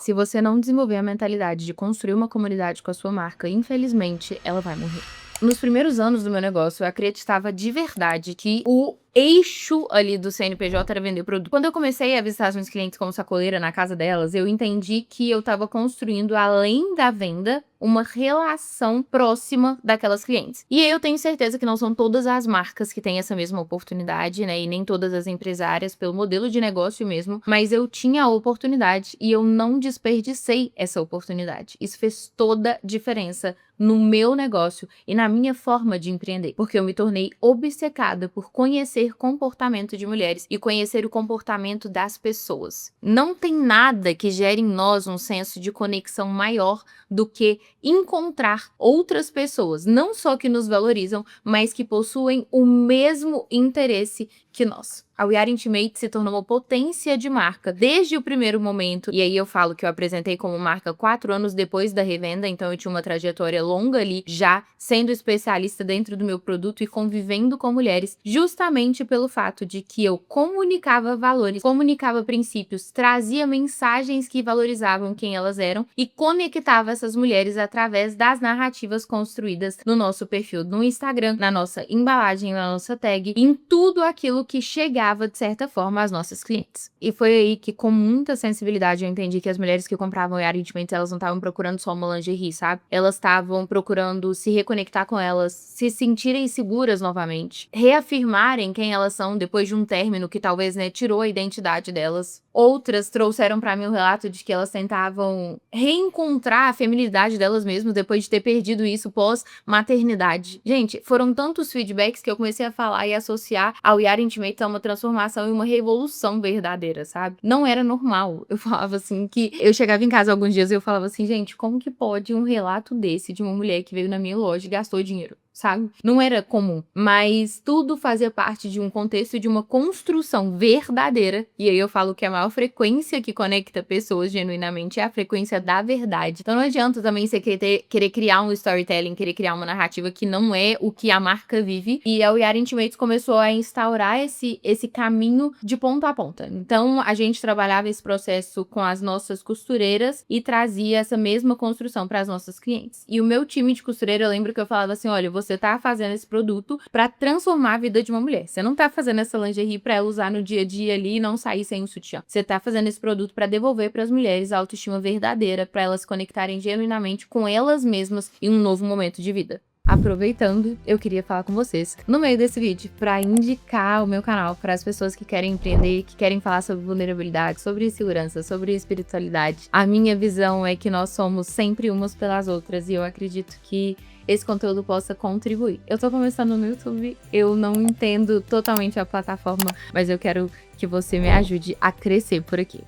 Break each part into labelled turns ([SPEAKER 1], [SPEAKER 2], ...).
[SPEAKER 1] Se você não desenvolver a mentalidade de construir uma comunidade com a sua marca, infelizmente, ela vai morrer. Nos primeiros anos do meu negócio, eu acreditava de verdade que o eixo ali do CNPJ era vender produto. Quando eu comecei a visitar os meus clientes como sacoleira na casa delas, eu entendi que eu estava construindo, além da venda, uma relação próxima daquelas clientes. E eu tenho certeza que não são todas as marcas que têm essa mesma oportunidade, né? E nem todas as empresárias, pelo modelo de negócio mesmo, mas eu tinha a oportunidade e eu não desperdicei essa oportunidade. Isso fez toda a diferença no meu negócio e na minha forma de empreender, porque eu me tornei obcecada por conhecer comportamento de mulheres e conhecer o comportamento das pessoas. Não tem nada que gere em nós um senso de conexão maior do que encontrar outras pessoas, não só que nos valorizam, mas que possuem o mesmo interesse que nós. A We Are Intimate se tornou uma potência de marca desde o primeiro momento, e aí eu falo que eu apresentei como marca 4 anos depois da revenda, então eu tinha uma trajetória longa ali, já sendo especialista dentro do meu produto e convivendo com mulheres, justamente pelo fato de que eu comunicava valores, comunicava princípios, trazia mensagens que valorizavam quem elas eram e conectava essas mulheres através das narrativas construídas no nosso perfil no Instagram, na nossa embalagem, na nossa tag, em tudo aquilo que chegava, de certa forma, às nossas clientes. E foi aí que, com muita sensibilidade, eu entendi que as mulheres que compravam We Are Intimate, elas não estavam procurando só uma lingerie, sabe? Elas estavam procurando se reconectar com elas, se sentirem seguras novamente, reafirmarem quem elas são depois de um término que talvez, né, tirou a identidade delas. Outras trouxeram pra mim o relato de que elas tentavam reencontrar a feminilidade delas mesmas depois de ter perdido isso pós-maternidade. Gente, foram tantos feedbacks que eu comecei a falar e associar ao We Are Intimate a uma transformação e uma revolução verdadeira, sabe? Não era normal. Eu falava assim que... Eu chegava em casa alguns dias e eu falava assim, gente, como que pode um relato desse de uma mulher que veio na minha loja e gastou dinheiro? Sabe? Não era comum, mas tudo fazia parte de um contexto de uma construção verdadeira, e aí eu falo que a maior frequência que conecta pessoas genuinamente é a frequência da verdade. Então não adianta também você querer criar um storytelling, querer criar uma narrativa que não é o que a marca vive, e a We Are Intimates começou a instaurar esse caminho de ponta a ponta. Então a gente trabalhava esse processo com as nossas costureiras e trazia essa mesma construção para as nossas clientes. E o meu time de costureira, eu lembro que eu falava assim, olha, você tá fazendo esse produto pra transformar a vida de uma mulher. Você não tá fazendo essa lingerie pra ela usar no dia a dia ali e não sair sem o sutiã. Você tá fazendo esse produto pra devolver pras mulheres a autoestima verdadeira, pra elas se conectarem genuinamente com elas mesmas em um novo momento de vida. Aproveitando, eu queria falar com vocês no meio desse vídeo para indicar o meu canal para as pessoas que querem empreender, que querem falar sobre vulnerabilidade, sobre segurança, sobre espiritualidade. A minha visão é que nós somos sempre umas pelas outras e eu acredito que esse conteúdo possa contribuir. Eu tô começando no YouTube, eu não entendo totalmente a plataforma, mas eu quero que você me ajude a crescer por aqui.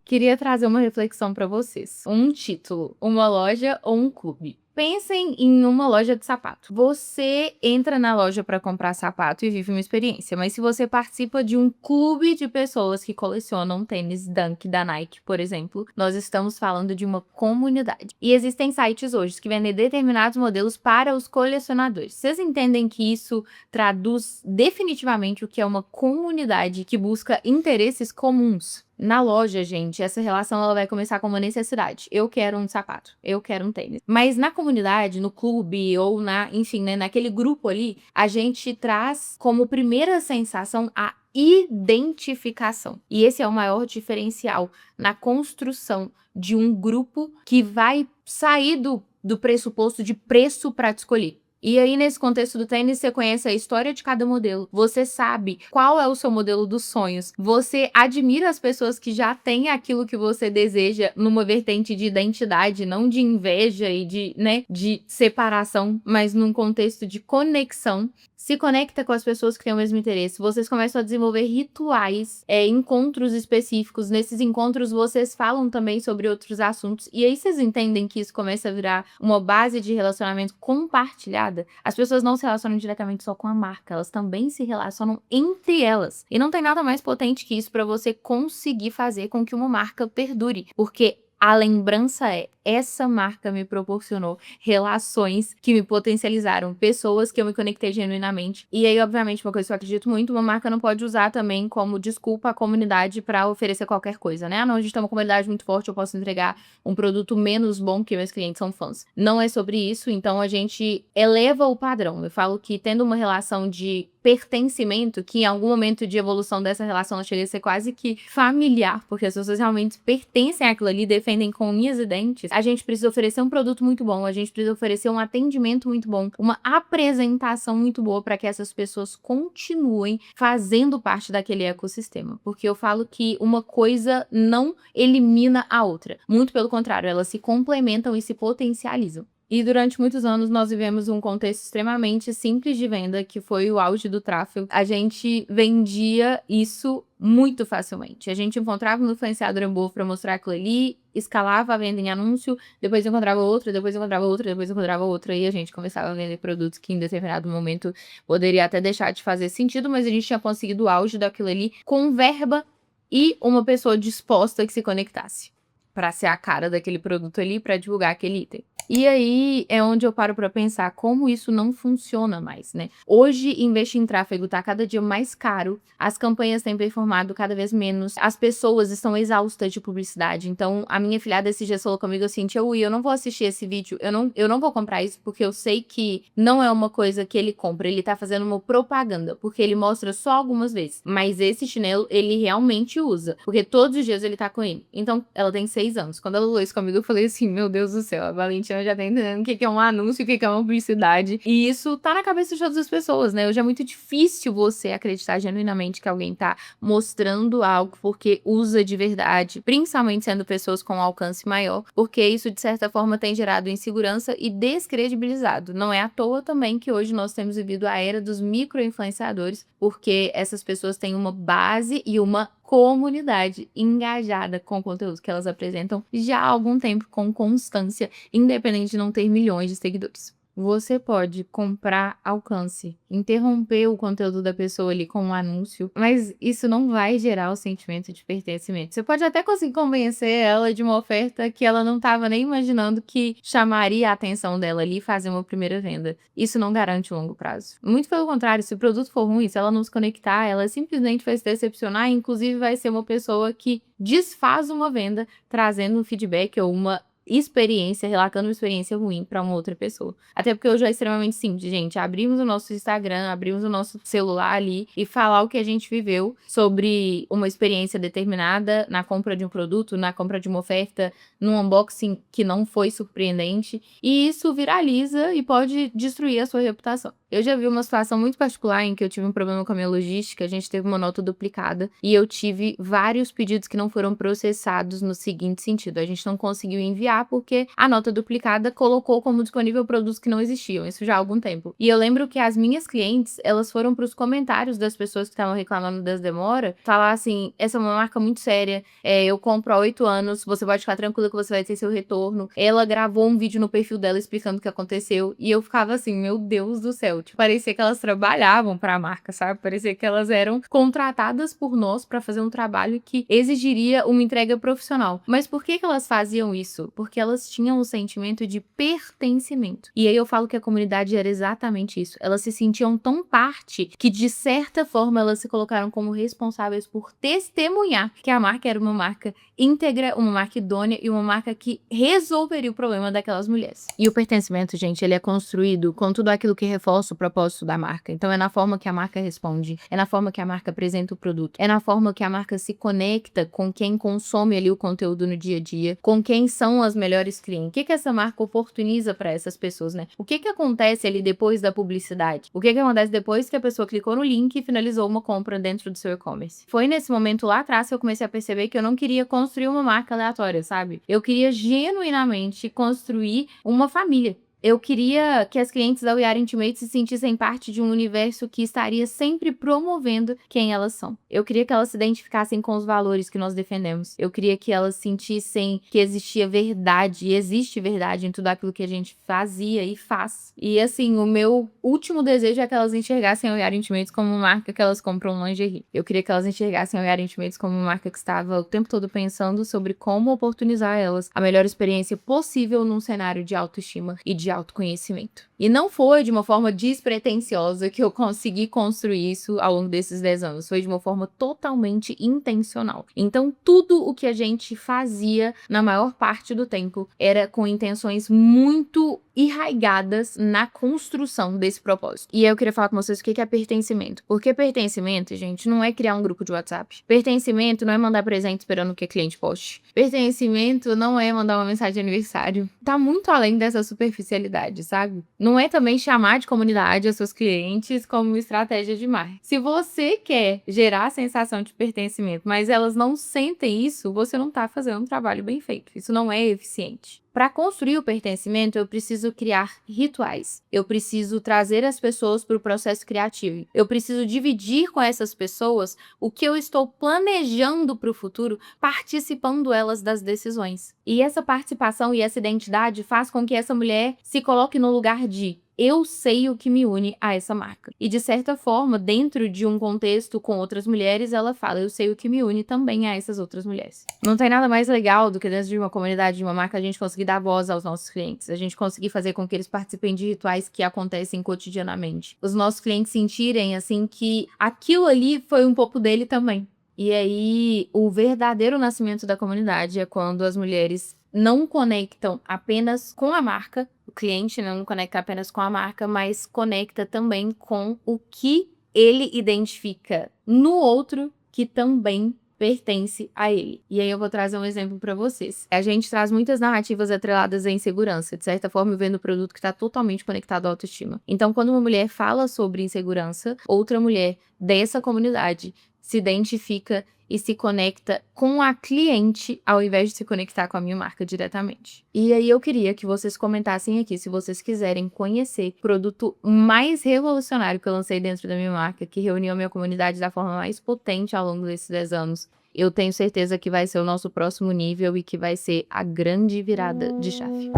[SPEAKER 1] Queria trazer uma reflexão para vocês. Um título, uma loja ou um clube? Pensem em uma loja de sapato. Você entra na loja para comprar sapato e vive uma experiência, mas se você participa de um clube de pessoas que colecionam tênis Dunk da Nike, por exemplo, nós estamos falando de uma comunidade. E existem sites hoje que vendem determinados modelos para os colecionadores. Vocês entendem que isso traduz definitivamente o que é uma comunidade que busca interesses comuns? Na loja, gente, essa relação ela vai começar com uma necessidade. Eu quero um sapato, eu quero um tênis. Mas na comunidade, no clube ou enfim, né, naquele grupo ali, a gente traz como primeira sensação a identificação. E esse é o maior diferencial na construção de um grupo que vai sair do pressuposto de preço para te escolher. E aí, nesse contexto do tênis, você conhece a história de cada modelo, você sabe qual é o seu modelo dos sonhos, você admira as pessoas que já têm aquilo que você deseja numa vertente de identidade, não de inveja e de separação, mas num contexto de conexão. Se conecta com as pessoas que têm o mesmo interesse, vocês começam a desenvolver rituais, encontros específicos. Nesses encontros, vocês falam também sobre outros assuntos, e aí vocês entendem que isso começa a virar uma base de relacionamento compartilhada. As pessoas não se relacionam diretamente só com a marca, elas também se relacionam entre elas. E não tem nada mais potente que isso para você conseguir fazer com que uma marca perdure, porque a lembrança é: essa marca me proporcionou relações que me potencializaram, pessoas que eu me conectei genuinamente. E aí, obviamente, uma coisa que eu acredito muito, uma marca não pode usar também como desculpa a comunidade pra oferecer qualquer coisa, né? "Ah, não, a gente tem uma comunidade muito forte, eu posso entregar um produto menos bom que meus clientes são fãs". Não é sobre isso, então a gente eleva o padrão. Eu falo que tendo uma relação de pertencimento, que em algum momento de evolução dessa relação ela chega a ser quase que familiar, porque as pessoas realmente pertencem àquilo ali, defendem com unhas e dentes, a gente precisa oferecer um produto muito bom, a gente precisa oferecer um atendimento muito bom, uma apresentação muito boa para que essas pessoas continuem fazendo parte daquele ecossistema. Porque eu falo que uma coisa não elimina a outra. Muito pelo contrário, elas se complementam e se potencializam. E durante muitos anos nós vivemos um contexto extremamente simples de venda, que foi o auge do tráfego. A gente vendia isso muito facilmente. A gente encontrava um influenciador bom para mostrar aquilo ali, escalava a venda em anúncio, depois encontrava outra, depois encontrava outra, depois encontrava outra, e a gente começava a vender produtos que em determinado momento poderia até deixar de fazer sentido, mas a gente tinha conseguido o auge daquilo ali com verba e uma pessoa disposta que se conectasse para ser a cara daquele produto ali, para divulgar aquele item. E aí é onde eu paro para pensar como isso não funciona mais, né? Hoje, investir em tráfego tá cada dia mais caro, as campanhas têm performado cada vez menos, as pessoas estão exaustas de publicidade. Então, a minha afilhada esses dias falou comigo assim: "Tia Ui, eu não vou assistir esse vídeo, eu não vou comprar isso, porque eu sei que não é uma coisa que ele compra, ele tá fazendo uma propaganda, porque ele mostra só algumas vezes. Mas esse chinelo, ele realmente usa, porque todos os dias ele tá com ele". Então, ela tem 6 anos. Quando ela falou isso comigo, eu falei assim: meu Deus do céu, a Valentina já tá entendendo o que que é um anúncio, o que que é uma publicidade. E isso tá na cabeça de todas as pessoas, né? Hoje é muito difícil você acreditar genuinamente que alguém tá mostrando algo porque usa de verdade, principalmente sendo pessoas com alcance maior, porque isso, de certa forma, tem gerado insegurança e descredibilizado. Não é à toa também que hoje nós temos vivido a era dos micro-influenciadores, porque essas pessoas têm uma base e uma comunidade engajada com o conteúdo que elas apresentam já há algum tempo, com constância, independente de não ter milhões de seguidores. Você pode comprar alcance, interromper o conteúdo da pessoa ali com um anúncio, mas isso não vai gerar o sentimento de pertencimento. Você pode até conseguir convencer ela de uma oferta que ela não estava nem imaginando que chamaria a atenção dela ali e fazer uma primeira venda. Isso não garante o longo prazo. Muito pelo contrário, se o produto for ruim, se ela não se conectar, ela simplesmente vai se decepcionar e inclusive vai ser uma pessoa que desfaz uma venda, trazendo um feedback ou uma experiência, relatando uma experiência ruim para uma outra pessoa. Até porque hoje é extremamente simples, gente. Abrimos o nosso Instagram, abrimos o nosso celular ali e falar o que a gente viveu sobre uma experiência determinada na compra de um produto, na compra de uma oferta, num unboxing que não foi surpreendente. E isso viraliza e pode destruir a sua reputação. Eu já vi uma situação muito particular em que eu tive um problema com a minha logística, a gente teve uma nota duplicada e eu tive vários pedidos que não foram processados no seguinte sentido: a gente não conseguiu enviar porque a nota duplicada colocou como disponível produtos que não existiam, isso já há algum tempo. E eu lembro que as minhas clientes, elas foram para os comentários das pessoas que estavam reclamando das demoras, falar assim: essa é uma marca muito séria, eu compro há 8 anos, você pode ficar tranquila que você vai ter seu retorno. Ela gravou um vídeo no perfil dela explicando o que aconteceu e eu ficava assim: meu Deus do céu. Tipo, parecia que elas trabalhavam para a marca, sabe? Parecia que elas eram contratadas por nós para fazer um trabalho que exigiria uma entrega profissional. Mas por que que elas faziam isso? Porque elas tinham o sentimento de pertencimento. E aí eu falo que a comunidade era exatamente isso. Elas se sentiam tão parte que, de certa forma, elas se colocaram como responsáveis por testemunhar que a marca era uma marca íntegra, uma marca idônea e uma marca que resolveria o problema daquelas mulheres. E o pertencimento, gente, ele é construído com tudo aquilo que reforça o propósito da marca. Então é na forma que a marca responde, é na forma que a marca apresenta o produto, é na forma que a marca se conecta com quem consome ali o conteúdo no dia a dia, com quem são as melhores clientes. O que que essa marca oportuniza para essas pessoas, né? O que que acontece ali depois da publicidade? O que que acontece depois que a pessoa clicou no link e finalizou uma compra dentro do seu e-commerce? Foi nesse momento lá atrás que eu comecei a perceber que eu não queria construir uma marca aleatória, sabe? Eu queria genuinamente construir uma família. Eu queria que as clientes da We Are Intimate se sentissem parte de um universo que estaria sempre promovendo quem elas são. Eu queria que elas se identificassem com os valores que nós defendemos. Eu queria que elas sentissem que existia verdade e existe verdade em tudo aquilo que a gente fazia e faz. E assim, o meu último desejo é que elas enxergassem a We Are Intimates como uma marca que elas compram lingerie. Eu queria que elas enxergassem a We Are Intimates como uma marca que estava o tempo todo pensando sobre como oportunizar elas a melhor experiência possível num cenário de autoestima e de autoconhecimento. E não foi de uma forma despretensiosa que eu consegui construir isso ao longo desses 10 anos. Foi de uma forma totalmente intencional. Então, tudo o que a gente fazia, na maior parte do tempo, era com intenções muito arraigadas na construção desse propósito. E aí eu queria falar com vocês o que é pertencimento. Porque pertencimento, gente, não é criar um grupo de WhatsApp. Pertencimento não é mandar presente esperando que o cliente poste. Pertencimento não é mandar uma mensagem de aniversário. Tá muito além dessa superficialidade, sabe? Não é também chamar de comunidade as seus clientes como uma estratégia de marketing. Se você quer gerar a sensação de pertencimento, mas elas não sentem isso, você não tá fazendo um trabalho bem feito. Isso não é eficiente. Para construir o pertencimento, eu preciso criar rituais. Eu preciso trazer as pessoas para o processo criativo. Eu preciso dividir com essas pessoas o que eu estou planejando para o futuro, participando elas das decisões. E essa participação e essa identidade faz com que essa mulher se coloque no lugar de eu sei o que me une a essa marca. E de certa forma, dentro de um contexto com outras mulheres, ela fala, eu sei o que me une também a essas outras mulheres. Não tem nada mais legal do que dentro de uma comunidade, de uma marca, a gente conseguir dar voz aos nossos clientes. A gente conseguir fazer com que eles participem de rituais que acontecem cotidianamente. Os nossos clientes sentirem, assim, que aquilo ali foi um pouco dele também. E aí, o verdadeiro nascimento da comunidade é quando as mulheres não conectam apenas com a marca, o cliente não conecta apenas com a marca, mas conecta também com o que ele identifica no outro que também pertence a ele. E aí eu vou trazer um exemplo para vocês. A gente traz muitas narrativas atreladas à insegurança, de certa forma eu vendo um produto que está totalmente conectado à autoestima. Então, quando uma mulher fala sobre insegurança, outra mulher dessa comunidade se identifica e se conecta com a cliente ao invés de se conectar com a minha marca diretamente. E aí eu queria que vocês comentassem aqui se vocês quiserem conhecer o produto mais revolucionário que eu lancei dentro da minha marca, que reuniu a minha comunidade da forma mais potente ao longo desses 10 anos. Eu tenho certeza que vai ser o nosso próximo nível e que vai ser a grande virada de chave.